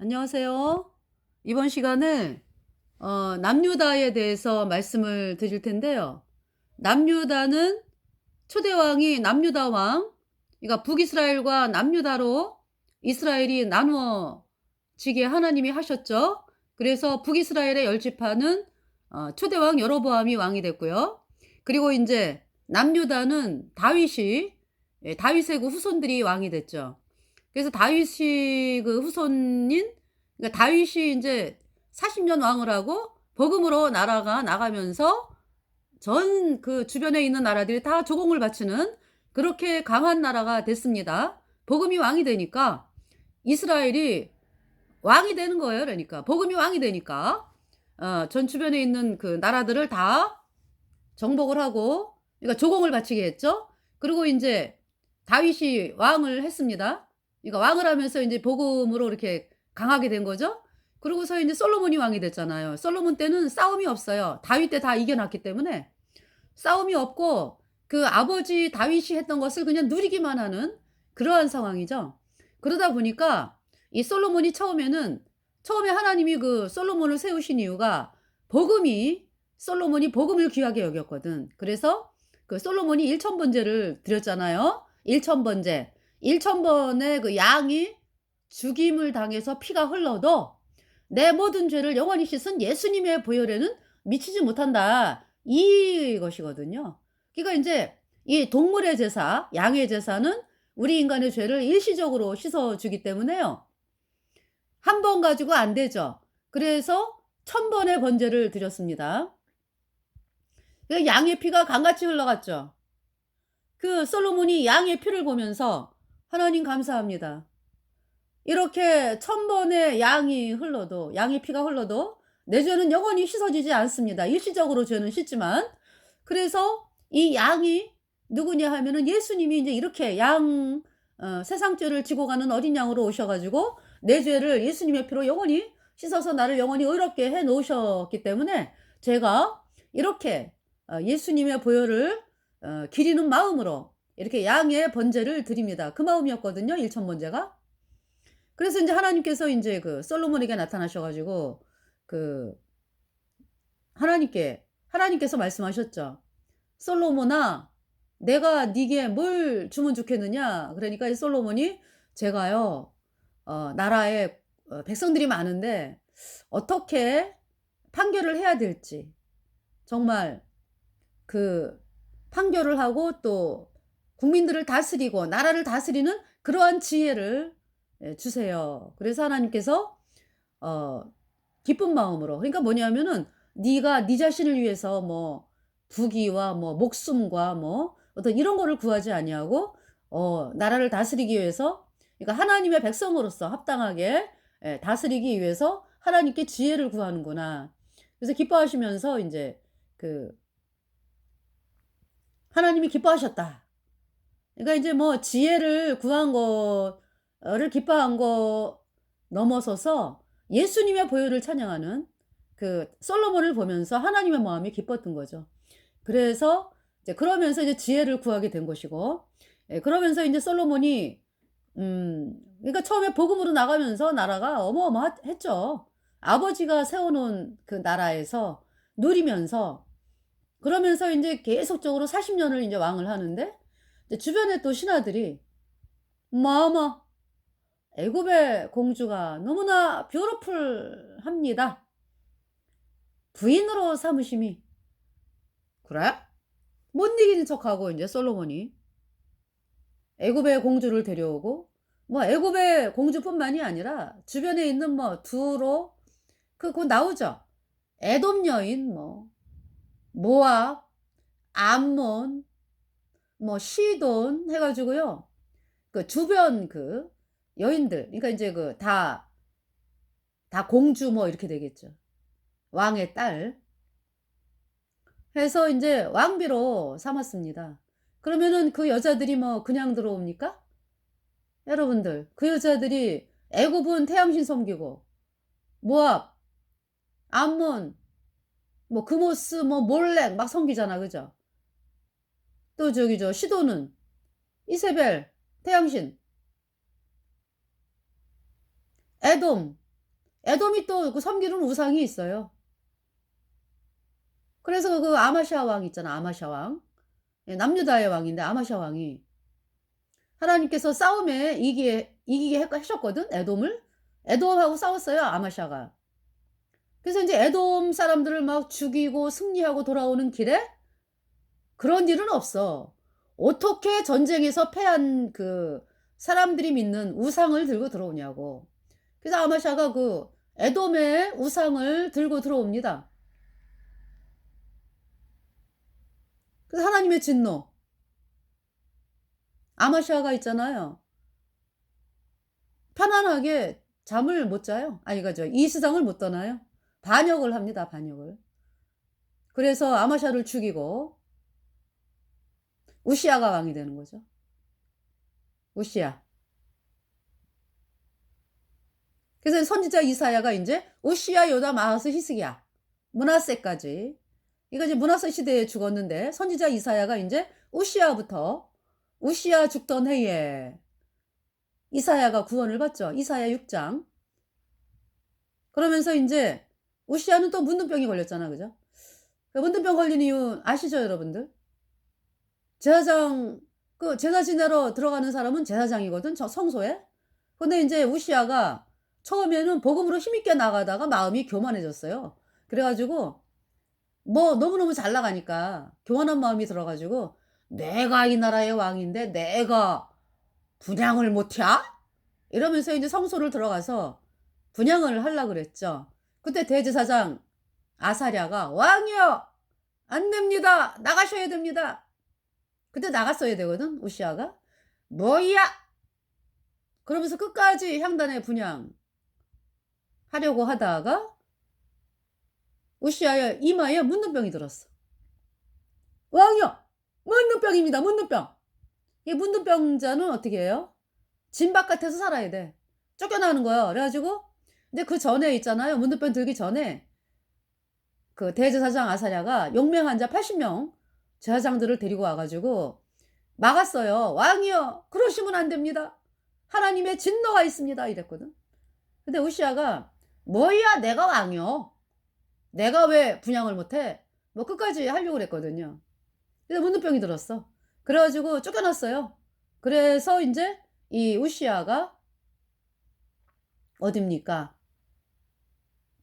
안녕하세요. 이번 시간에 남유다에 대해서 말씀을 드릴 텐데요. 남유다는 초대왕이 남유다 왕, 그러니까 북이스라엘과 남유다로 이스라엘이 나누어지게 하나님이 하셨죠. 그래서 북이스라엘의 열 지파는 초대왕 여로보암이 왕이 됐고요. 그리고 이제 남유다는 다윗이 다윗의 그 후손들이 왕이 됐죠. 그래서 다윗이 그 후손인, 그러니까 다윗이 이제 40년 왕을 하고 복음으로 나라가 나가면서 전 그 주변에 있는 나라들이 다 조공을 바치는 그렇게 강한 나라가 됐습니다. 복음이 왕이 되니까 이스라엘이 왕이 되는 거예요. 그러니까 복음이 왕이 되니까 전 주변에 있는 그 나라들을 다 정복을 하고, 그러니까 조공을 바치게 했죠. 그리고 인제 다윗이 왕을 했습니다. 그러니까 왕을 하면서 인제 복음으로 이렇게 강하게 된 거죠. 그러고서 인제 솔로몬이 왕이 됐잖아요. 솔로몬 때는 싸움이 없어요. 다윗 때 다 이겨 놨기 때문에 싸움이 없고 그 아버지 다윗이 했던 것을 그냥 누리기만 하는 그러한 상황이죠. 그러다 보니까 이 솔로몬이 처음에 하나님이 그 솔로몬을 세우신 이유가 복음이 솔로몬이 복음을 귀하게 여겼거든. 그래서 그 솔로몬이 1천 번제를 드렸잖아요. 1천 번제. 1천 번의 그 양이 죽임을 당해서 피가 흘러도 내 모든 죄를 영원히 씻은 예수님의 보혈에는 미치지 못한다. 이것이거든요. 그러니까 인제 이 동물의 제사, 양의 제사는 우리 인간의 죄를 일시적으로 씻어 주기 때문에요. 한 번 가지고 안 되죠. 그래서 1000번의 번제를 드렸습니다. 그 양의 피가 강같이 흘러갔죠. 그 솔로몬이 양의 피를 보면서 "하나님 감사합니다. 이렇게 1000번의 양이 흘러도 양의 피가 흘러도 내 죄는 영원히 씻어지지 않습니다. 일시적으로 죄는 씻지만." 그래서 이 양이 누구냐 하면은 예수님이 인제 이렇게 세상 죄를 지고 가는 어린 양으로 오셔 가지고 내 죄를 예수님의 피로 영원히 씻어서 나를 영원히 의롭게 해 놓으셨기 때문에 제가 이렇게 예수님의 보혈을 기리는 마음으로 이렇게 양의 번제를 드립니다. 그 마음이었거든요, 일천 번제가. 그래서 인제 하나님께서 인제 그 솔로몬에게 나타나셔 가지고 그 하나님께서 말씀하셨죠. "솔로몬아, 내가 네게 뭘 주면 좋겠느냐?" 그러니까 이 솔로몬이 "제가요 나라에 백성들이 많은데 어떻게 판결을 해야 될지, 정말 그 판결을 하고 또 국민들을 다스리고 나라를 다스리는 그러한 지혜를 주세요." 그래서 하나님께서 어 기쁜 마음으로, 그러니까 뭐냐면은 네가 네 자신을 위해서 뭐 부귀와 뭐 목숨과 뭐 어떤 이런 거를 구하지 아니하고 나라를 다스리기 위해서, 그러니까 하나님의 백성으로서 합당하게 다스리기 위해서 하나님께 지혜를 구하는구나. 그래서 기뻐하시면서 인제 그 하나님이 기뻐하셨다. 그러니까 인제 뭐 지혜를 구한 거를 기뻐한 거 넘어서서 예수님의 보혈을 찬양하는 그 솔로몬을 보면서 하나님의 마음이 기뻤던 거죠. 그래서 이제 그러면서 이제 지혜를 구하게 된 것이고, 그러면서 인제 솔로몬이 그러니까 처음에 복음으로 나가면서 나라가 어마어마했죠. 아버지가 세워 놓은 그 나라에서 누리면서, 그러면서 인제 계속적으로 40 년을 인제 왕을 하는데 이제 주변에 또 신하들이 "어머, 애굽의 공주가 너무나 뷰티풀합니다. 부인으로 삼으심이." 그래? 못 이기는 척하고 인제 솔로몬이 애굽의 공주를 데려오고, 뭐 애굽의 공주뿐만이 아니라 주변에 있는 뭐 두로, 곧 나오죠. 에돔 여인, 뭐 모압, 암몬, 뭐 시돈 해 가지고요. 그 주변 그 여인들, 그러니까 인제 그 다 공주 뭐 이렇게 되겠죠. 왕의 딸 해서 인제 왕비로 삼았습니다. 그러면은 그 여자들이 뭐 그냥 들어옵니까? 여러분들, 그 여자들이 애굽은 태양신 섬기고 모압, 암몬, 뭐 그모스, 뭐 몰렉 막 섬기잖아. 그죠? 또 저기 시돈은 이세벨 태양신, 에돔. 에돔이 또 그 섬기는 우상이 있어요. 그래서 그 아마샤 왕 있잖아, 아마샤 왕. 예, 남유다의 왕인데 아마샤 왕이 하나님께서 싸움에 이기게 하셨거든, 에돔을. 에돔하고 싸웠어요, 아마샤가. 그래서 이제 에돔 사람들을 막 죽이고 승리하고 돌아오는 길에 그런 일은 없어. 어떻게 전쟁에서 패한 그 사람들이 믿는 우상을 들고 들어오냐고. 그래서 아마샤가 그 에돔의 우상을 들고 들어옵니다. 그래서 하나님의 진노. 아마샤가 있잖아요. 편안하게 잠을 못 자요. 아니, 그죠. 이 세상을 못 떠나요. 반역을 합니다, 반역을. 그래서 아마샤를 죽이고 우시아가 왕이 되는 거죠. 우시아. 그래서 선지자 이사야가 이제 우시아, 요담, 아하스, 히스기야, 므낫세까지. 이거 이제 므낫세 시대에 죽었는데 선지자 이사야가 이제 우시아부터 우시아 죽던 해에 이사야가 구원을 받죠. 이사야 6장. 그러면서 이제 우시아는 또 문둥병이 걸렸잖아, 그죠? 문둥병 걸린 이유 아시죠, 여러분들? 제사장, 그 제사 지내러 들어가는 사람은 제사장이거든, 저 성소에. 근데 이제 우시아가 처음에는 복음으로 힘있게 나가다가 마음이 교만해졌어요. 그래가지고 뭐 너무너무 잘 나가니까 교만한 마음이 들어가지고 내가 이 나라의 왕인데 내가 분양을 못해? 이러면서 이제 성소를 들어가서 분양을 하려고 그랬죠. 그때 대제사장 아사랴가 왕이여, 안 됩니다, 나가셔야 됩니다. 그때 나갔어야 되거든, 우시아가. 뭐야? 그러면서 끝까지 향단에 분양하려고 하다가 우시아의 이마에 문둥병이 들었어. 왕이여, 문둥병입니다, 문둥병. 이 문둥병자는 어떻게 해요? 진 바깥에서 살아야 돼. 쫓겨나는 거예요. 그래가지고 근데 그 전에 있잖아요, 문둥병 들기 전에 그 대제사장 아사랴가 용맹한 자 80명 제사장들을 데리고 와가지고 막았어요. 왕이여, 그러시면 안 됩니다, 하나님의 진노가 있습니다, 이랬거든. 근데 우시아가 뭐야, 내가 왕이요, 내가 왜 분양을 못해, 뭐 끝까지 하려고 그랬거든요. 근데 문둥병이 들었어. 그래가지고 쫓겨났어요. 그래서 이제 이 우시아가 어딥니까,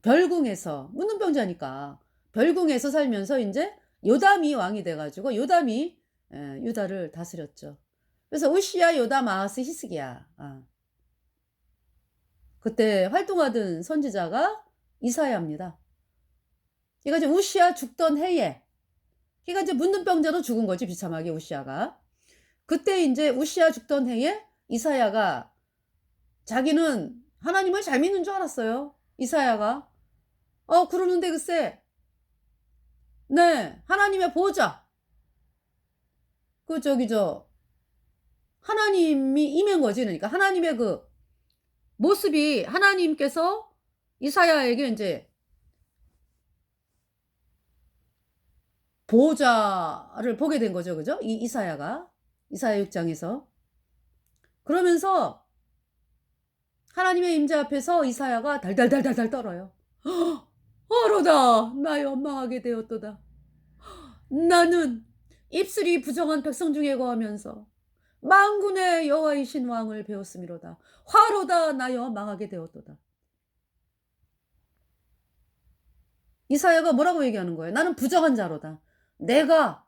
별궁에서, 문둥병자니까 별궁에서 살면서 이제 요담이 왕이 돼가지고 요담이 유다를 다스렸죠. 그래서 우시아, 요담, 아하스, 히스기야. 그때 활동하던 선지자가 이사야입니다. 그러니까 이제 우시아 죽던 해에, 그러니까 이제 문둥병자로 죽은 거지, 비참하게 우시아가. 그때 이제 우시아 죽던 해에 이사야가 자기는 하나님을 잘 믿는 줄 알았어요, 이사야가. 그러는데 글쎄, 네, 하나님의 보호자, 그 저기 저 하나님이 임한 거지. 그러니까 하나님의 그 모습이, 하나님께서 이사야에게 이제 보호자를 보게 된 거죠, 그죠? 이 이사야가 이사야 6장에서. 그러면서 하나님의 임재 앞에서 이사야가 달달달달달 떨어요. 어로다, 나 원망하게 되었도다. 나는 입술이 부정한 백성 중에 거하면서 만군의 여호와이신 왕을 배웠음이로다. 화로다, 나여 망하게 되었도다. 이사야가 뭐라고 얘기하는 거예요? 나는 부정한 자로다. 내가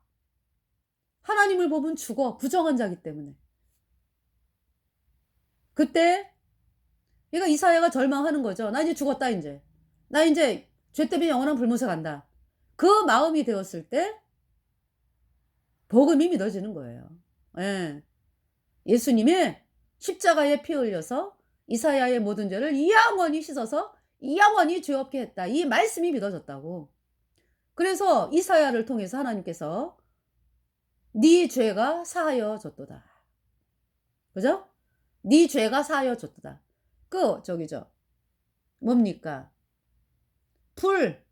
하나님을 보면 죽어, 부정한 자기 때문에. 그때 얘가 이사야가 절망하는 거죠. 나 이제 죽었다, 이제. 나 이제 죄 때문에 영원한 불못에 간다. 그 마음이 되었을 때 복음이 믿어지는 거예요. 예. 예수님의 십자가에 피 흘려서 이사야의 모든 죄를 영원히 씻어서 영원히 죄 없게 했다, 이 말씀이 믿어졌다고. 그래서 이사야를 통해서 하나님께서 네 죄가 사하여졌도다, 그죠? 네 죄가 사하여졌도다. 그 저기죠, 뭡니까, 불,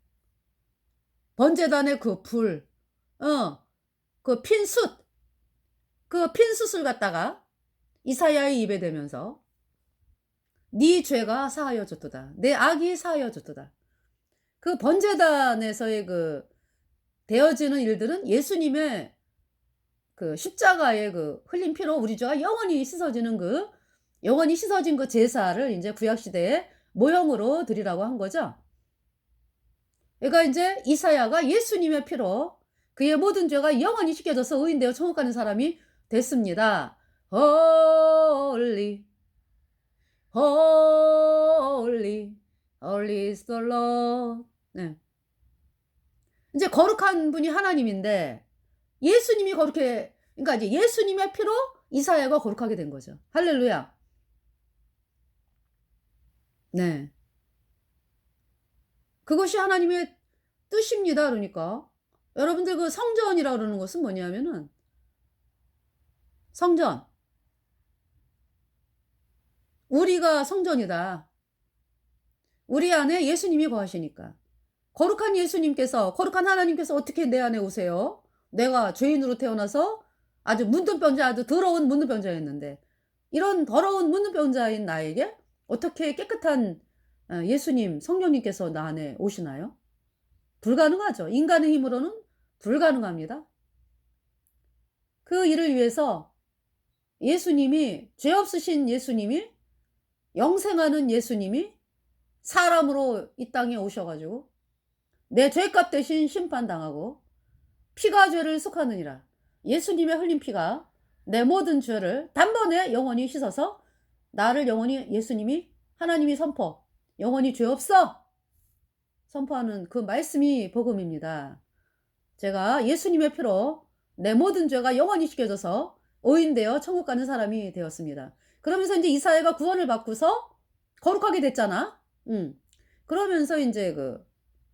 번제단의 그 불, 그 핀숯, 그 핀숯을 갖다가 이사야의 입에 대면서 네 죄가 사하여졌도다. 내 악이 사하여졌도다. 그 번제단에서의 그 되어지는 일들은 예수님의 그 십자가의 그 흘린 피로 우리 죄가 영원히 씻어지는 그 영원히 씻어진 그 제사를 이제 구약 시대에 모형으로 드리라고 한 거죠. 그러니까 이제 이사야가 예수님의 피로 그의 모든 죄가 영원히 씻겨져서 의인되어 천국 가는 사람이 됐습니다. Holy, holy, holy is the Lord. 네. 이제 거룩한 분이 하나님인데 예수님이 거룩해, 그러니까 이제 예수님의 피로 이사야가 거룩하게 된 거죠. 할렐루야. 네. 그것이 하나님의 뜻입니다. 그러니까 여러분들 그 성전이라 그러는 것은 뭐냐면은 성전. 우리가 성전이다. 우리 안에 예수님이 거하시니까. 거룩한 예수님께서, 거룩한 하나님께서 어떻게 내 안에 오세요? 내가 죄인으로 태어나서 아주 문둥병자, 아주 더러운 문둥병자였는데 이런 더러운 문둥병자인 나에게 어떻게 깨끗한 예수님, 성령님께서 나 안에 오시나요? 불가능하죠. 인간의 힘으로는 불가능합니다. 그 일을 위해서 예수님이, 죄 없으신 예수님이, 영생하는 예수님이 사람으로 이 땅에 오셔가지고 내 죄값 대신 심판당하고 피가 죄를 속하느니라. 예수님의 흘린 피가 내 모든 죄를 단번에 영원히 씻어서 나를 영원히, 예수님이, 하나님이 선포, 영원히 죄 없어 선포하는 그 말씀이 복음입니다. 제가 예수님의 피로 내 모든 죄가 영원히 씻겨져서 의인되어 천국 가는 사람이 되었습니다. 그러면서 이제 이사야가 구원을 받고서 거룩하게 됐잖아. 그러면서 이제 그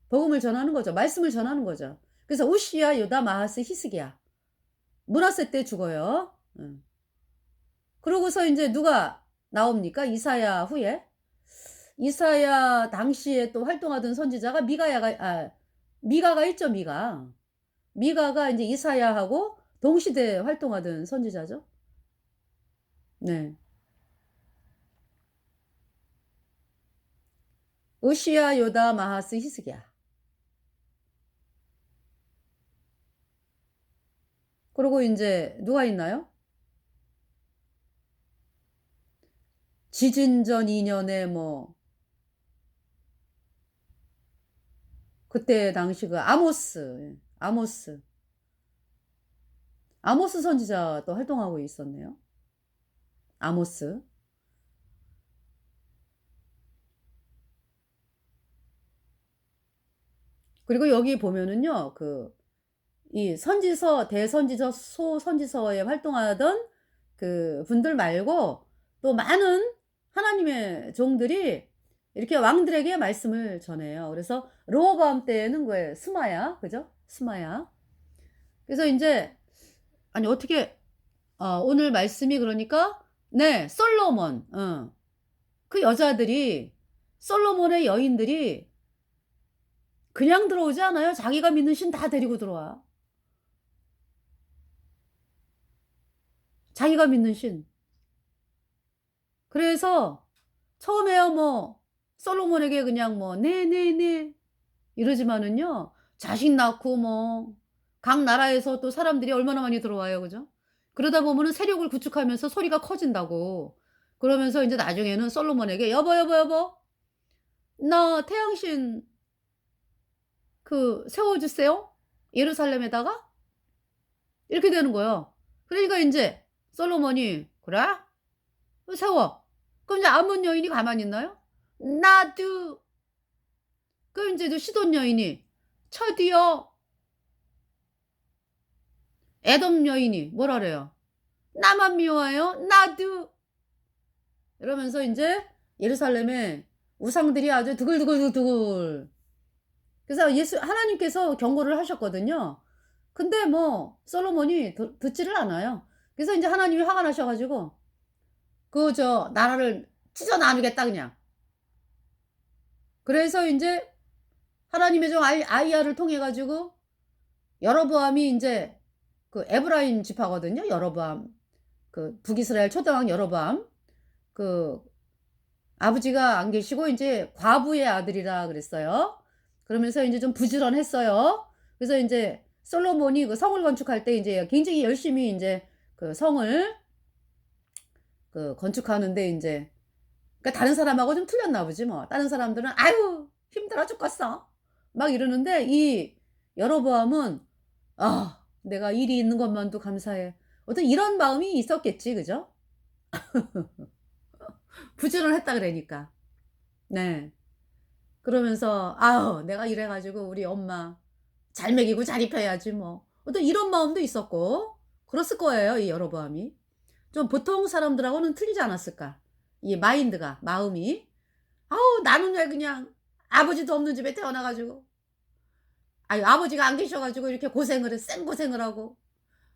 복음을 전하는 거죠. 말씀을 전하는 거죠. 그래서 우시야, 요다, 마하스, 히스기야. 므낫세 때 죽어요. 그러고서 이제 누가 나옵니까? 이사야 후에. 이사야 당시에 또 활동하던 선지자가 미가가 있죠, 미가. 미가가 이제 이사야하고 동시대에 활동하던 선지자죠. 네. 우시야, 요다, 마하스, 히스기야. 그리고 이제 누가 있나요? 지진전 2년에 뭐 그때 당시 그 아모스 선지자 또 활동하고 있었네요. 아모스. 그리고 여기 보면은요, 이 선지서, 대선지서, 소선지서에 활동하던 그 분들 말고 또 많은 하나님의 종들이 이렇게 왕들에게 말씀을 전해요. 그래서 르호보암 때는 그 스마야, 그죠? 스마야. 그래서 이제 아니 어떻게 오늘 말씀이 그러니까 네, 솔로몬. 그 여자들이, 솔로몬의 여인들이 그냥 들어오지 않아요. 자기가 믿는 신 다 데리고 들어와. 자기가 믿는 신. 그래서 처음에야 뭐 솔로몬에게 그냥 뭐 네네네 이러지만은요, 자식 낳고 뭐 각 나라에서 또 사람들이 얼마나 많이 들어와요. 그죠? 그러다 보면은 세력을 구축하면서 소리가 커진다고. 그러면서 이제 나중에는 솔로몬에게 여보 여보 여보 나 태양신 그 세워주세요. 예루살렘에다가 이렇게 되는 거예요. 그러니까 이제 솔로몬이 그래? 세워. 그럼 이제 아몬 여인이 가만히 있나요? 나도. 그럼 이제 시돈 여인이 저도요. 에돔 여인이 뭐라 그래요? 나만 미워요? 나도. 이러면서 이제 예루살렘에 우상들이 아주 두글두글두글. 그래서 하나님께서 경고를 하셨거든요. 근데 뭐 솔로몬이 듣지를 않아요. 그래서 이제 하나님이 화가 나셔가지고 나라를 찢어 나누겠다 그냥. 그래서 이제 하나님의 종 아이야를 통해 가지고 여로보암이 이제 그 에브라임 지파거든요. 여로보암, 그 북이스라엘 초대왕 여로보암, 그 아버지가 안 계시고 인제 과부의 아들이라 그랬어요. 그러면서 인제 좀 부지런했어요. 그래서 인제 솔로몬이 그 성을 건축할 때 인제 굉장히 열심히 인제 그 성을 그 건축하는데 인제 그러니까 다른 사람하고 좀 틀렸나 보지 뭐. 다른 사람들은 "아유 힘들어 죽겠어." 막 이러는데 이 여로보암은 '아 내가 일이 있는 것만도 감사해.' 어떤 이런 마음이 있었겠지. 그죠? 부지런했다 그러니까. 네. 그러면서 '아우 내가 이래 가지고 우리 엄마 잘 먹이고 잘 입혀야지 뭐.' 어떤 이런 마음도 있었고 그랬을 거예요 이 여로보암이. 좀 보통 사람들하고는 틀리지 않았을까. 이 마인드가 마음이. '아우 나는 왜 그냥 아버지도 없는 집에 태어나 가지고 아유 아버지가 안 계셔 가지고 이렇게 고생을 해 생고생을 하고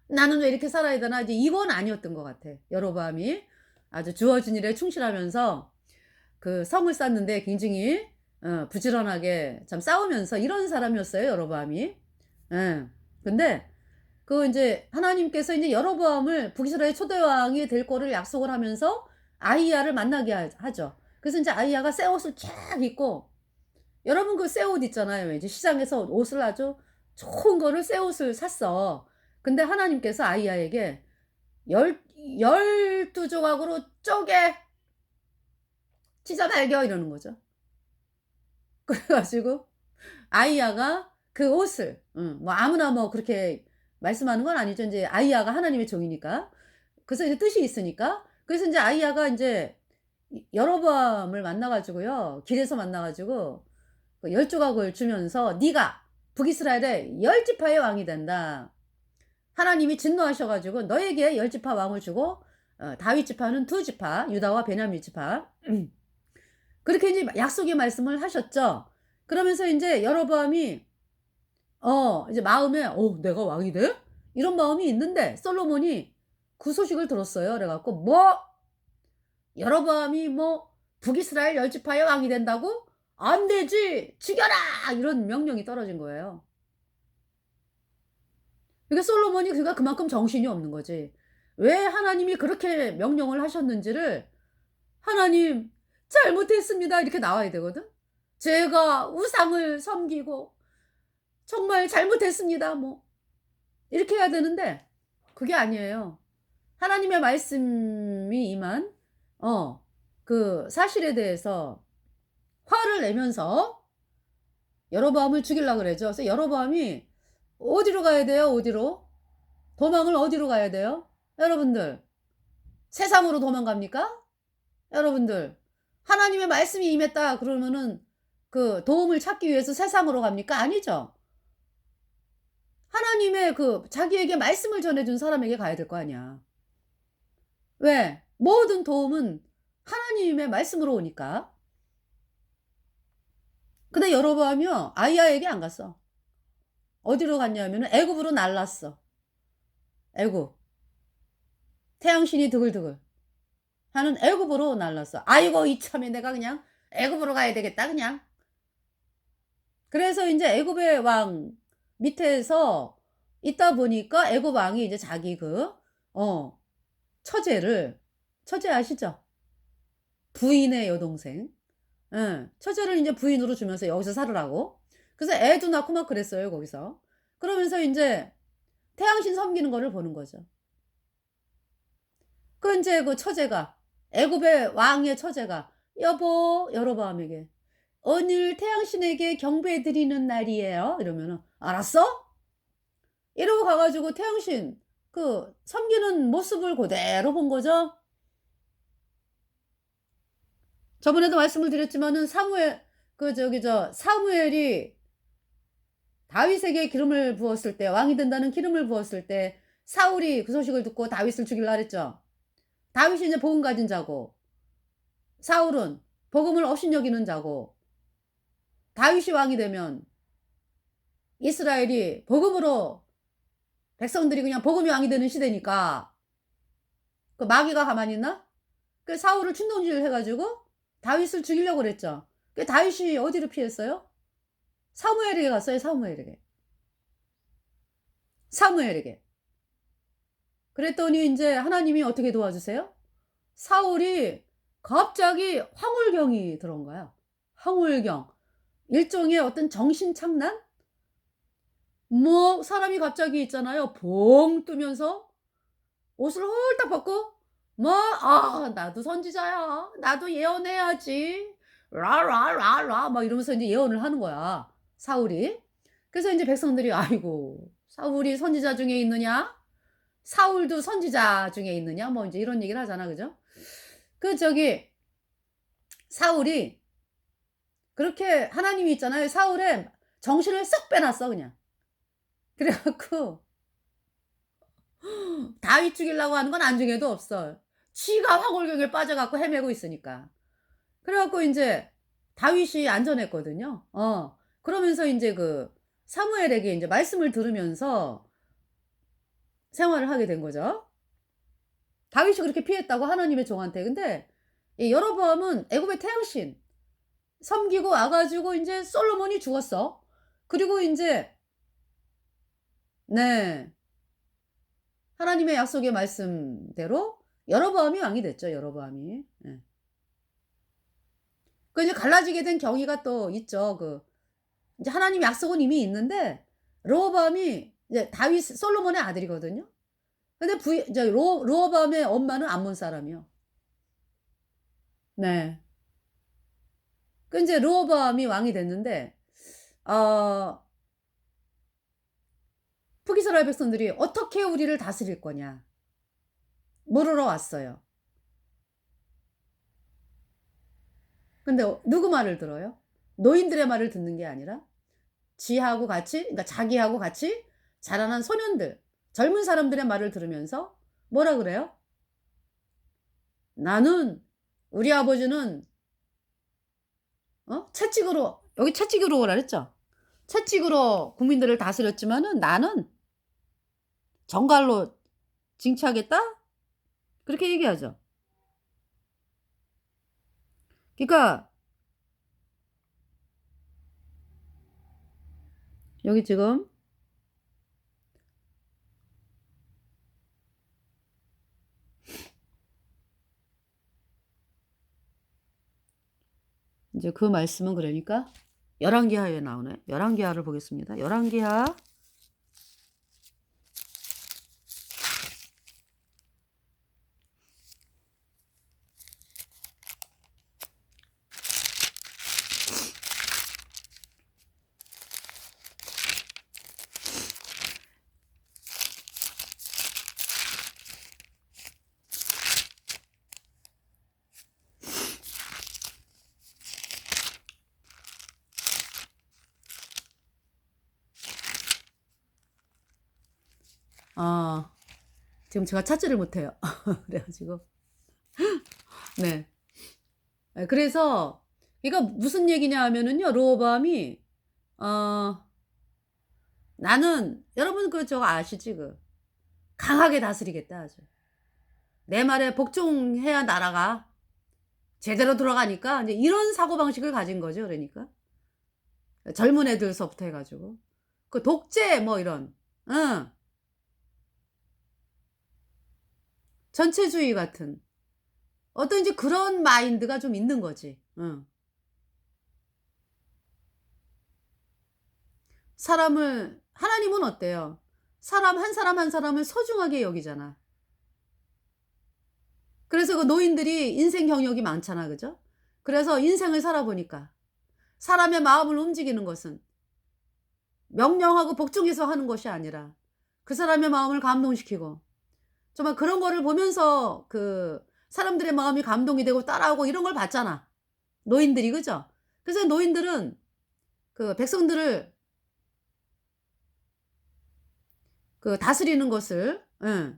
나는 왜 이렇게 살아야 되나.' 이제 이건 아니었던 것 같아 여로보암이. 아주 주어진 일에 충실하면서 그 성을 쌓는데 굉장히 부지런하게 참 싸우면서 이런 사람이었어요 여로보암이. 예. 근데 그 인제 하나님께서 인제 여로보암을 북이스라엘 초대 왕이 될 거를 약속을 하면서 아히야를 만나게 하죠. 그래서 인제 아히야가 새 옷을 쫙 입고 여러분 그 새 옷 있잖아요. 이제 시장에서 옷을 아주 좋은 거를 새 옷을 샀어. 근데 하나님께서 아히야에게 열 12 조각으로 쪼개 찢어 발겨 이러는 거죠. 그래 가지고 아히야가 그 옷을 뭐 아무나 뭐 그렇게 말씀하는 건 아니죠. 인제 아히야가 하나님의 종이니까. 그래서 이제 뜻이 있으니까. 그래서 인제 아히야가 인제 이 여로보암을 만나 가지고요. 길에서 만나 가지고 그 10 조각을 주면서 "네가 북이스라엘의 열 지파의 왕이 된다. 하나님이 진노하셔 가지고 너에게 열 지파 왕을 주고 다윗 지파는 두 지파 유다와 베냐민 지파." 그렇게 이제 약속의 말씀을 하셨죠. 그러면서 인제 여로보암이 이제 마음에 '어 내가 왕이 돼?' 이런 마음이 있는데 솔로몬이 그 소식을 들었어요. 그래 갖고 "뭐 여로보암이 뭐 북이스라엘 열 지파의 왕이 된다고? 안 되지. 죽여라!" 이런 명령이 떨어진 거예요. 그러니까 솔로몬이 그러니까 그만큼 정신이 없는 거지. 왜 하나님이 그렇게 명령을 하셨는지를 "하나님 잘못했습니다." 이렇게 나와야 되거든. "제가 우상을 섬기고 정말 잘못했습니다." 뭐 이렇게 해야 되는데 그게 아니에요. 하나님의 말씀이 임한 그 사실에 대해서 화를 내면서 여로보암을 죽이려고 그러죠. 그래서 여로보암이 어디로 가야 돼요? 어디로? 도망을 어디로 가야 돼요? 여러분들 세상으로 도망갑니까? 여러분들 하나님의 말씀이 임했다 그러면은 그 도움을 찾기 위해서 세상으로 갑니까? 아니죠. 하나님의 그 자기에게 말씀을 전해 준 사람에게 가야 될 거 아니야. 왜? 모든 도움은 하나님의 말씀으로 오니까. 근데 여로보암이요. 아히야에게 안 갔어. 어디로 갔냐면은 애굽으로 날랐어. 애굽. 태양신이 드글드글 하는 애굽으로 날랐어. 아이고 이참에 내가 그냥 애굽으로 가야 되겠다 그냥. 그래서 인제 애굽의 왕 밑에서 있다 보니까 애굽 왕이 이제 자기 그 어 처제를 처제 아시죠? 부인의 여동생. 예. 처제를 인제 부인으로 주면서 여기서 살으라고. 그래서 애도 낳고 막 그랬어요 거기서. 그러면서 인제 태양신 섬기는 거를 보는 거죠. 그 인제 그 처제가 애굽의 왕의 처제가 "여보" 여로보암에게 "오늘 태양신에게 경배 드리는 날이에요." 이러면은 "알았어." 이러고 가 가지고 태양신 그 섬기는 모습을 고대로 본 거죠. 저번에도 말씀을 드렸지만은 사무엘 그 저기 사무엘이 다윗에게 기름을 부었을 때 왕이 된다는 기름을 부었을 때 사울이 그 소식을 듣고 다윗을 죽이려 그랬죠. 다윗이 이제 복음 가진 자고 사울은 복음을 업신여기는 자고 다윗이 왕이 되면 이스라엘이 복음으로 백성들이 그냥 복음이 왕이 되는 시대니까 그 마귀가 가만히 있나? 그 사울을 충동질을 해 가지고 다윗을 죽이려고 그랬죠. 그 다윗이 어디로 피했어요? 사무엘에게 갔어요, 사무엘에게. 사무엘에게. 그랬더니 인제 하나님이 어떻게 도와주세요? 사울이 갑자기 황홀경이 들어온 거야. 황홀경. 일종의 어떤 정신착란? 뭐 사람이 갑자기 있잖아요. 봉 뜨면서 옷을 홀딱 벗고 뭐 "아 나도 선지자야. 나도 예언해야지. 라라라라." 막 이러면서 인제 예언을 하는 거야, 사울이. 그래서 인제 백성들이 "아이고 사울이 선지자 중에 있느냐? 사울도 선지자 중에 있느냐?" 뭐 인제 이런 얘기를 하잖아. 그죠? 그 저기 사울이 그렇게 하나님이 있잖아요. 사울의 정신을 쏙 빼놨어 그냥. 그래 갖고 다윗 죽이려고 하는 건 안중에도 없어. 지가 화골경에 빠져 갖고 헤매고 있으니까. 그래 갖고 인제 다윗이 안전했거든요. 그러면서 인제 그 사무엘에게 인제 말씀을 들으면서 생활을 하게 된 거죠. 다윗이 그렇게 피했다고 하나님의 종한테. 근데 이 여로보암은 애굽의 태양신 섬기고 와 가지고 인제 솔로몬이 죽었어. 그리고 인제 네. 하나님의 약속의 말씀대로 여로보암이 왕이 됐죠, 여로보암이. 예. 그 이제 갈라지게 된 경위가 또 있죠. 그 인제 하나님의 약속은 이미 있는데 르호보암이 이제 다윗 솔로몬의 아들이거든요. 근데 부인 이제 르호보암의 엄마는 암몬 사람이요. 네. 그 인제 르호보암이 왕이 됐는데 어 북이스라엘 백성들이 "어떻게 우리를 다스릴 거냐." 물으러 왔어요. 근데 누구 말을 들어요? 노인들의 말을 듣는 게 아니라 지하고 같이 그러니까 자기하고 같이 자라난 소년들, 젊은 사람들의 말을 들으면서 뭐라 그래요? "나는 우리 아버지는 채찍으로" 여기 채찍으로 오라 그랬죠? "채찍으로 국민들을 다스렸지만은 나는 정갈로 징치하겠다." 그렇게 얘기하죠. 그러니까 여기 지금 인제 그 말씀은 그러니까 열왕기하에 나오네. 열왕기하를 보겠습니다. 열왕기하 아 지금 제가 찾지를 못해요. 그래 가지고 네. 예 그래서 이거 무슨 얘기냐 하면은요. 르호보암이 어 "나는" 여러분 그 저거 아시지 그 "강하게 다스리겠다." 아주. "내 말에 복종해야 나라가 제대로 돌아가니까." 인제 이런 사고방식을 가진 거죠 그러니까. 젊은 애들서부터 해 가지고. 그 독재 뭐 이런 응. 전체주의 같은 어떤 인제 그런 마인드가 좀 있는 거지. 응. 사람을 하나님은 어때요? 사람 한 사람 한 사람을 소중하게 여기잖아. 그래서 그 노인들이 인생 경력이 많잖아. 그죠? 그래서 인생을 살아 보니까 사람의 마음을 움직이는 것은 명령하고 복종해서 하는 것이 아니라 그 사람의 마음을 감동시키고 정말 그런 거를 보면서 그 사람들의 마음이 감동이 되고 따라오고 이런 걸 봤잖아, 노인들이. 그죠? 그래서 노인들은 그 백성들을 그 다스리는 것을 예.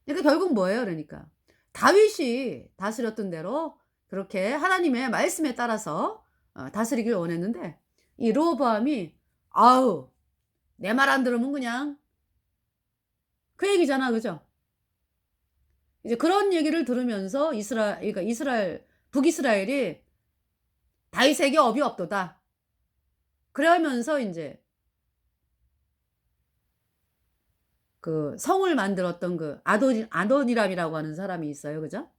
그러니까 결국 뭐예요 그러니까. 다윗이 다스렸던 대로 그렇게 하나님의 말씀에 따라서 다스리길 원했는데 이 르호보암이 아우 내 말 안 들으면 그냥 그 얘기잖아. 그죠? 이제 그런 얘기를 들으면서 그러니까 이스라엘 북이스라엘이 "다윗에게 업이 없도다." 그러면서 인제 그 성을 만들었던 그 아도니람이라고 하는 사람이 있어요. 그죠?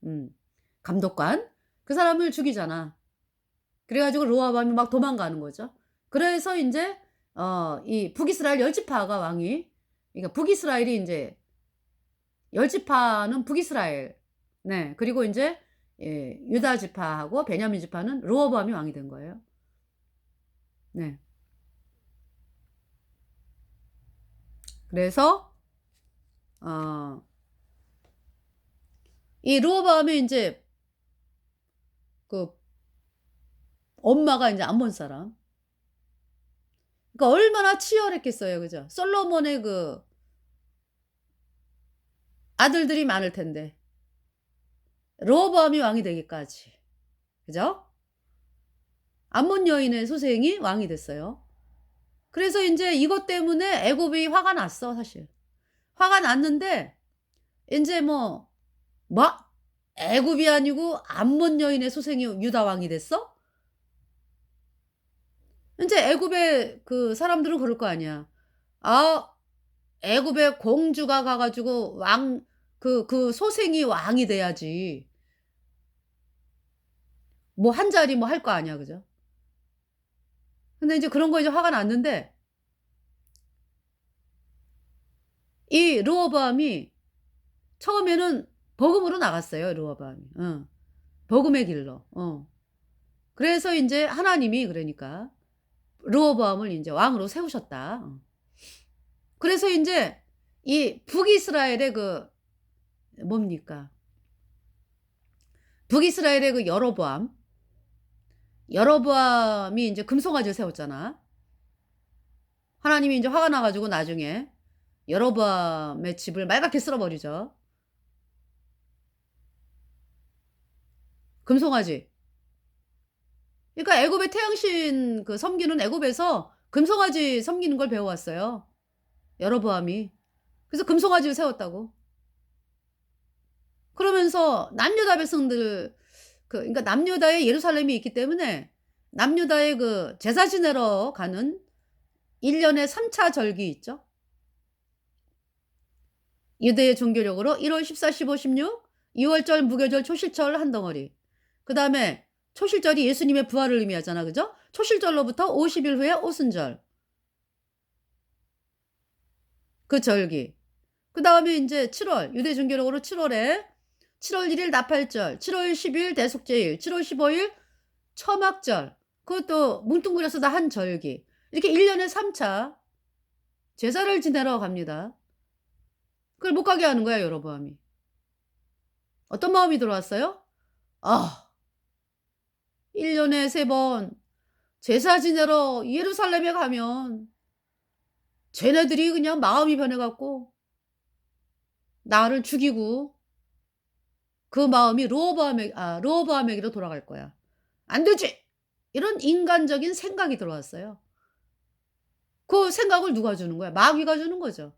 감독관. 그 사람을 죽이잖아. 그래 가지고 르호보암이 막 도망가는 거죠. 그래서 인제 이 북이스라엘 열 지파가 왕이, 그러니까 북이스라엘이 인제 열 지파는 북이스라엘. 네. 그리고 인제 유다 지파하고 베냐민 지파는 르호보암이 왕이 된 거예요. 네. 그래서 어 이 르호보암이 인제 그 엄마가 인제 암몬 사람. 그러니까 얼마나 치열했겠어요. 그죠? 솔로몬의 그 아들들이 많을 텐데 르호보암이 왕이 되기까지. 그죠? 암몬 여인의 소생이 왕이 됐어요. 그래서 인제 이것 때문에 애굽이 화가 났어 사실. 화가 났는데 인제 뭐 애굽이 아니고 암몬 여인의 소생이 유다 왕이 됐어? 인제 애굽의 그 사람들은 그럴 거 아니야. 아, 애굽의 공주가 가 가지고 왕 그 소생이 왕이 돼야지. 뭐 한 자리 뭐 할 거 아니야. 그죠? 근데 인제 그런 거에 이제 화가 났는데 이 르호보암이 처음에는 복음으로 나갔어요, 르호보암이. 복음의 길로. 그래서 인제 하나님이 그러니까 르호보암을 인제 왕으로 세우셨다. 그래서 인제 이 북이스라엘의 그 뭡니까? 북이스라엘의 그 여로보암이 인제 금송아지를 세웠잖아. 하나님이 인제 화가 나 가지고 나중에 여로보암의 집을 말갛게 쓸어 버리죠. 금송아지. 그러니까 애굽의 태양신 그 섬기는 애굽에서 금송아지 섬기는 걸 배워왔어요, 여로보암이. 그래서 금송아지를 세웠다고. 그러면서 남유다 백성들 그러니까 남유다에 예루살렘이 있기 때문에 남유다의 그 제사 지내러 가는 1 년에 3차 절기 있죠. 유대의 종교력으로 1월 14, 15, 16 2월절, 무교절, 초실절 한 덩어리. 그다음에 초실절이 예수님의 부활을 의미하잖아. 그죠? 초실절로부터 50일 후에 오순절. 그 절기. 그다음에 인제 7월 유대 종교력으로 7 월에 7월 1일 나팔절, 7월 10일 대속죄일, 7월 15일 초막절. 그것도 뭉뚱그려서 다 한 절기. 이렇게 1 년에 3차 제사를 지내러 갑니다. 그걸 못 가게 하는 거야 여로보암이. 어떤 마음이 들어왔어요? '아, 1 년에 3번 제사 지내러 예루살렘에 가면 쟤네들이 그냥 마음이 변해 갖고 나를 죽이고 그 마음이 르호보암에게로 돌아갈 거야. 안 되지!' 이런 인간적인 생각이 들어왔어요. 그 생각을 누가 주는 거야? 마귀가 주는 거죠.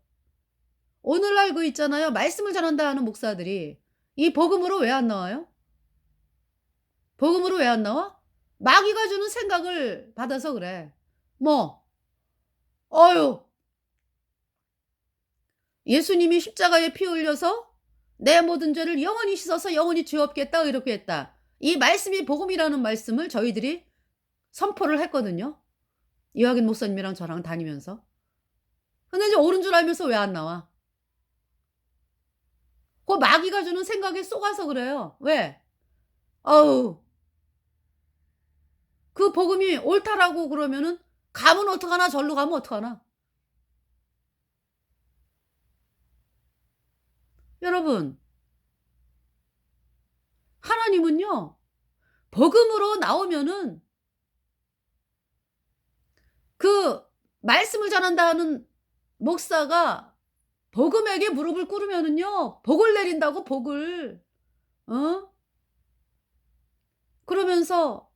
오늘날 그 있잖아요. 말씀을 전한다 하는 목사들이 이 복음으로 왜 안 나와요? 복음으로 왜 안 나와? 마귀가 주는 생각을 받아서 그래. 뭐 "어유 예수님이 십자가에 피 흘려서 내 모든 죄를 영원히 씻어서 영원히 죄 없겠다." 이렇게 했다. 이 말씀이 복음이라는 말씀을 저희들이 선포를 했거든요. 이화긴 목사님이랑 저랑 다니면서. 근데 이제 옳은 줄 알면서 왜 안 나와? 그 마귀가 주는 생각에 속아서 그래요. 왜? 어우, 그 복음이 옳다라고 그러면은 가면 어떡하나 절로 가면 어떡하나. 여러분, 하나님은요 복음으로 나오면은 그 말씀을 전한다 하는 목사가 복음에게 무릎을 꿇으면은요 복을 내린다고 복을. 어? 그러면서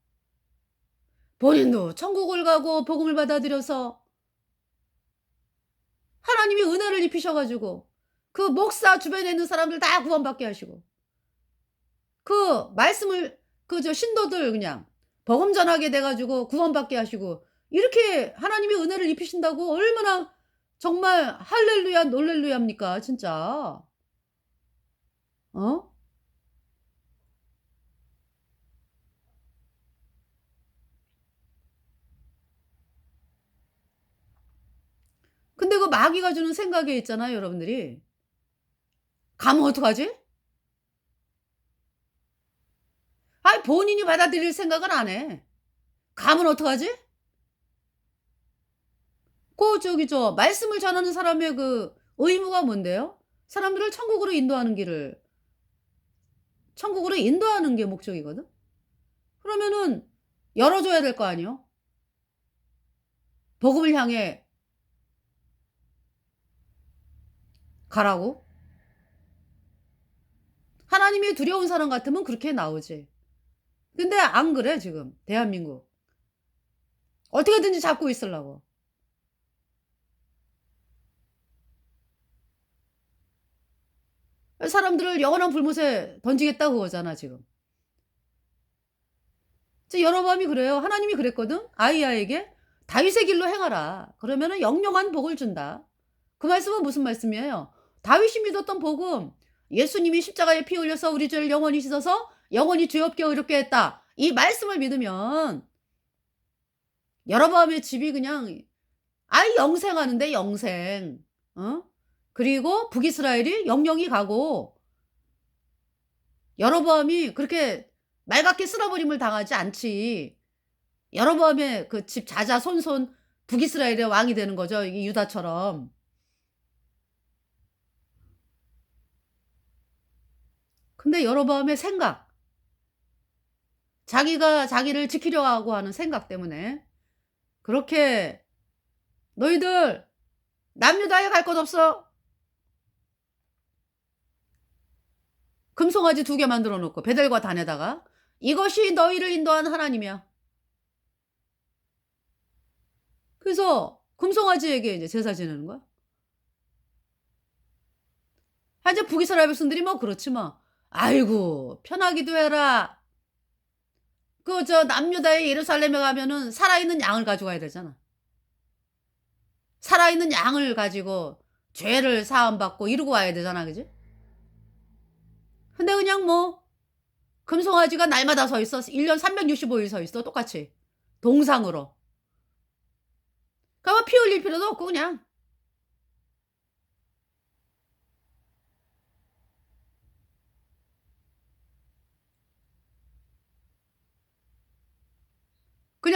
본인도 천국을 가고 복음을 받아들여서 하나님이 은혜를 입히셔 가지고 그 목사 주변에 있는 사람들 다 구원받게 하시고 그 말씀을 그 신도들 그냥 복음 전하게 돼 가지고 구원받게 하시고 이렇게 하나님이 은혜를 입히신다고 얼마나 정말 할렐루야 놀랄루야입니까 진짜. 어? 근데 그 마귀가 주는 생각에 있잖아요, 여러분들이. 가면 어떡하지? 아이, 본인이 받아들일 생각을 안 해. 가면 어떡하지? 말씀을 전하는 사람의 그 의무가 뭔데요? 사람들을 천국으로 인도하는 게 목적이거든. 그러면은 열어 줘야 될 거 아니에요. 복음을 향해 가라고. 하나님이 두려운 사람 같으면 그렇게 나오지. 근데 안 그래 지금 대한민국. 어떻게든지 잡고 있으려고. 사람들을 영원한 불못에 던지겠다 그거잖아 지금. 여로보암이 그래요. 하나님이 그랬거든. 아이야에게 다윗의 길로 행하라. 그러면은 영영한 복을 준다. 그 말씀은 무슨 말씀이에요? 다윗이 믿었던 복음, 예수님이 십자가에 피 흘려서 우리 죄를 영원히 씻어서 영원히 죄 없게 의롭게 했다. 이 말씀을 믿으면 여로보암의 집이 그냥 아이 영생하는데 영생. 어? 그리고 북이스라엘이 영영이 가고 여로보암이 그렇게 말갛게 쓸어버림을 당하지 않지. 여로보암의 그 집 자자손손 북이스라엘의 왕이 되는 거죠. 이게 유다처럼. 근데 여로보암의 생각, 자기가 자기를 지키려 하고 하는 생각 때문에 그렇게 너희들 남유다에 갈 것 없어. 금송아지 2개 만들어 놓고 베델과 단에다가 이것이 너희를 인도한 하나님이야. 그래서 금송아지에게 이제 제사 지내는 거야. 이제 북이스라엘 백성들이 뭐 그렇지 뭐. 아이고 편하기도 해라. 남유다의 예루살렘에 가면은 살아있는 양을 가져가야 되잖아. 살아있는 양을 가지고 죄를 사함받고 이러고 와야 되잖아. 그지? 근데 그냥 뭐 금송아지가 날마다 서 있어. 1년 365일 서 있어. 똑같이. 동상으로. 그러면 피 흘릴 필요도 없고 그냥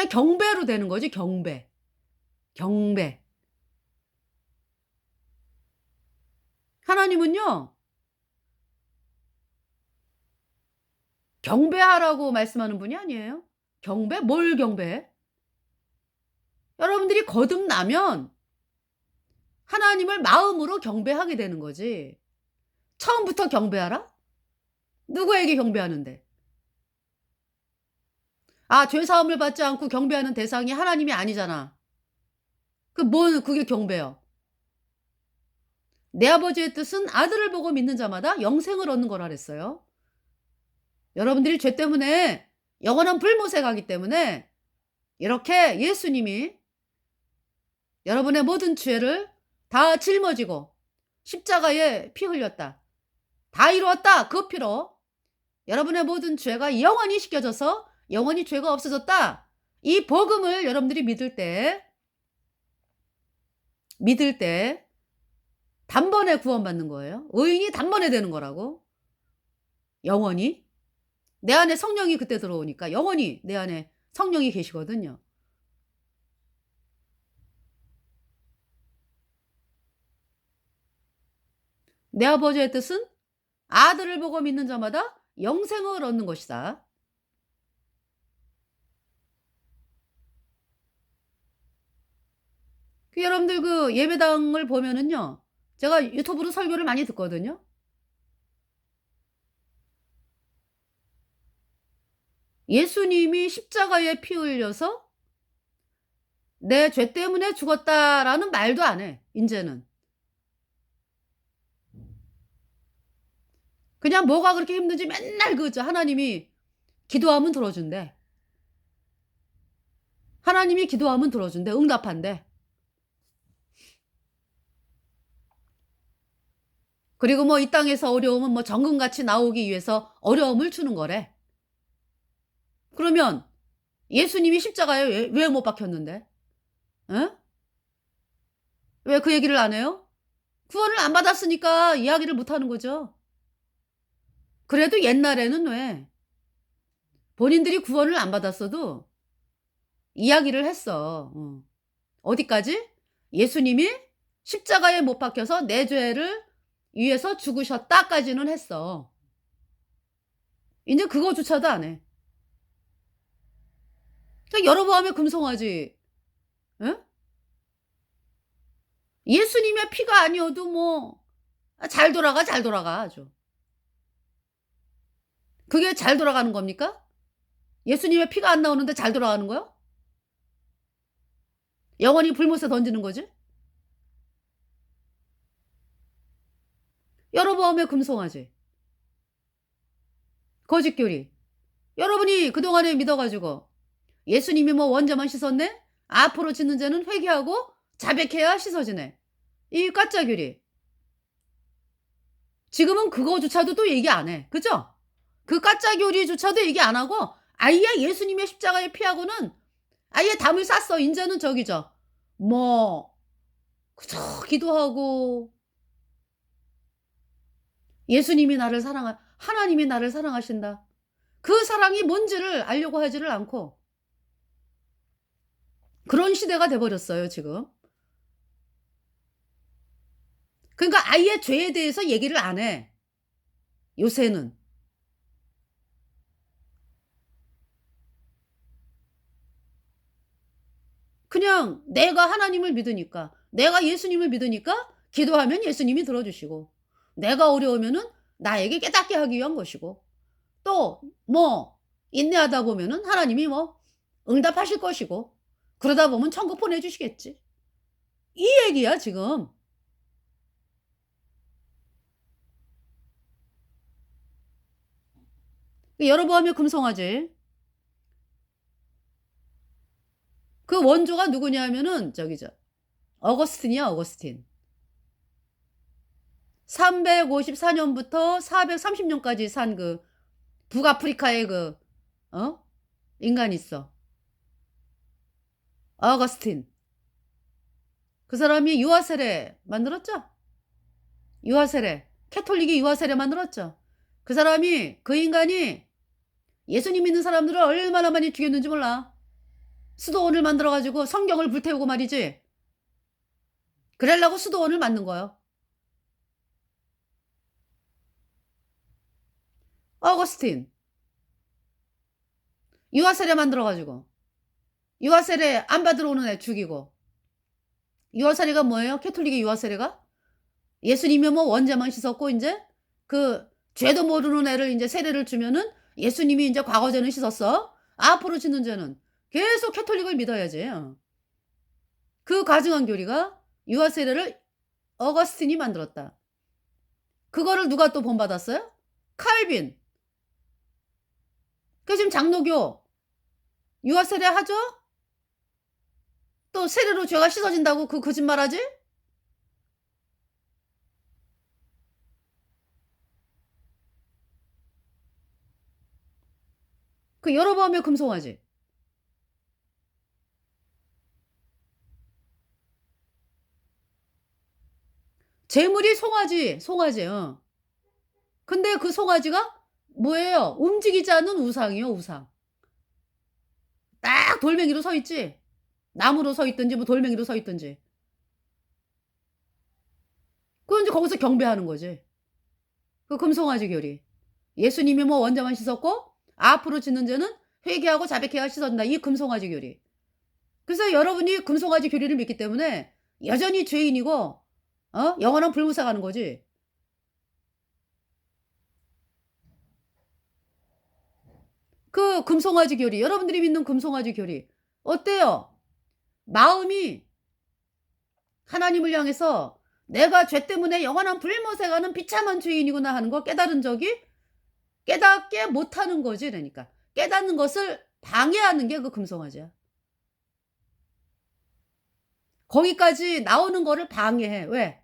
경배로 되는 거지. 경배. 경배. 하나님은요. 경배하라고 말씀하는 분이 아니에요. 경배? 뭘 경배해? 여러분들이 거듭나면 하나님을 마음으로 경배하게 되는 거지. 처음부터 경배하라? 누구에게 경배하는데? 아, 죄사함을 받지 않고 경배하는 대상이 하나님이 아니잖아. 그게 경배요. 내 아버지의 뜻은 아들을 보고 믿는 자마다 영생을 얻는 거라 그랬어요. 여러분들이 죄 때문에 영원한 불못에 가기 때문에 이렇게 예수님이 여러분의 모든 죄를 다 짊어지고 십자가에 피 흘렸다. 다 이루었다. 그 피로 여러분의 모든 죄가 영원히 씻겨져서 영원히 죄가 없어졌다. 이 복음을 여러분들이 믿을 때 단번에 구원받는 거예요. 의인이 단번에 되는 거라고. 영원히. 내 안에 성령이 그때 들어오니까 영원히 내 안에 성령이 계시거든요. 내 아버지의 뜻은 아들을 보고 믿는 자마다 영생을 얻는 것이다. 여러분들 그 예배당을 보면은요. 제가 유튜브로 설교를 많이 듣거든요. 예수님이 십자가에 피 흘려서 내 죄 때문에 죽었다라는 말도 안 해. 인제는. 그냥 뭐가 그렇게 힘든지 맨날 하나님이 기도하면 들어준대. 하나님이 기도하면 들어준대. 응답한대. 그리고 뭐 이 땅에서 어려움은 뭐 정금같이 나오기 위해서 어려움을 주는 거래. 그러면 예수님이 십자가에 왜 못 박혔는데? 에? 왜 그 얘기를 안 해요? 구원을 안 받았으니까 이야기를 못 하는 거죠. 그래도 옛날에는 왜 본인들이 구원을 안 받았어도 이야기를 했어. 어디까지? 예수님이 십자가에 못 박혀서 내 죄를 위해서 죽으셨다까지는 했어. 이제 그거조차도 안 해. 그러니까 여로보암의 금송아지, 예? 예수님의 피가 아니어도 뭐 잘 돌아가, 잘 돌아가 아주. 그게 잘 돌아가는 겁니까? 예수님의 피가 안 나오는데 잘 돌아가는 거요? 영원히 불못에 던지는 거지? 여로보암의 금송아지, 거짓교리. 여러분이 그동안에 믿어 가지고 예수님이 뭐 원자만 씻었네? 앞으로 짓는 죄는 회개하고 자백해야 씻어지네. 이 가짜교리. 지금은 그거조차도 또 얘기 안 해. 그죠? 그 가짜교리조차도 얘기 안 하고 아예 예수님의 십자가의 피하고는 아예 담을 쌌어. 인제는 저기죠. 뭐 그저 기도하고 예수님이 나를 하나님이 나를 사랑하신다. 그 사랑이 뭔지를 알려고 하지를 않고 그런 시대가 돼 버렸어요, 지금. 그러니까 아예 죄에 대해서 얘기를 안 해, 요새는. 그냥 내가 하나님을 믿으니까, 내가 예수님을 믿으니까 기도하면 예수님이 들어주시고, 내가 어려우면은 나에게 깨닫게 하기 위한 것이고, 또 뭐 인내하다 보면은 하나님이 뭐 응답하실 것이고, 그러다 보면 천국 보내주시겠지. 이 얘기야 지금. 여로보암의 금송아지. 그 원조가 누구냐면은 저기죠. 어거스틴이야, 어거스틴. 354년부터 430년까지 산 그 북아프리카의 그 어? 인간이 있어. 어거스틴. 그 사람이 유아세례 만들었죠? 유아세례. 캐톨릭이 유아세례 만들었죠. 그 인간이 예수님 믿는 사람들을 얼마나 많이 죽였는지 몰라. 수도원을 만들어 가지고 성경을 불태우고 말이지. 그러려고 수도원을 만든 거예요. 어거스틴. 유아세례 만들어 가지고 유아세례 안 받으러 오는 애 죽이고. 유아세례가 뭐예요? 캐톨릭의 유아세례가? 예수님이 뭐 원죄만 씻었고 인제 그 죄도 모르는 애를 인제 세례를 주면은 예수님이 인제 과거 죄는 씻었어. 앞으로 짓는 죄는 계속 캐톨릭을 믿어야지. 그 가증한 교리가 유아세례를 어거스틴이 만들었다. 그거를 누가 또 본받았어요? 칼빈. 그 지금 장로교 유아세례 하죠? 또 세례로 죄가 씻어진다고 그 거짓말하지? 그 여로보암의 금송아지. 재물이 송아지, 송아지. 근데 그 송아지가 뭐예요? 움직이지 않는 우상이요, 우상. 딱 돌멩이로 서 있지. 나무로 서 있든지 뭐 돌멩이로 서 있든지. 그건 이제 거기서 경배하는 거지. 그 금송아지 교리. 예수님이 뭐 원자만 씻었고 앞으로 짓는 죄는 회개하고 자백해야 씻어진다. 이 금송아지 교리. 그래서 여러분이 금송아지 교리를 믿기 때문에 여전히 죄인이고 영원한 불무사 가는 거지. 그 금송아지 교리, 여러분들이 믿는 금송아지 교리 어때요? 마음이 하나님을 향해서 내가 죄 때문에 영원한 불못에 가는 비참한 죄인이구나 하는 거 깨달은 적이 깨닫게 못하는 거지. 그러니까 깨닫는 것을 방해하는 게 그 금송아지야. 거기까지 나오는 거를 방해해. 왜?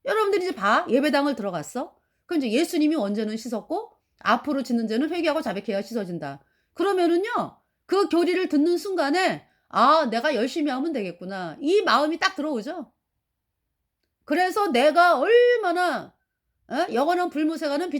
여러분들이 이제 봐. 예배당을 들어갔어. 그럼 이제 예수님이 원죄는 씻었고 앞으로 짓는 죄는 회개하고 자백해야 씻어진다. 그러면은요. 그 교리를 듣는 순간에 '아 내가 열심히 하면 되겠구나.' 이 마음이 딱 들어오죠. 그래서 내가 얼마나 영원한 불무쇠가는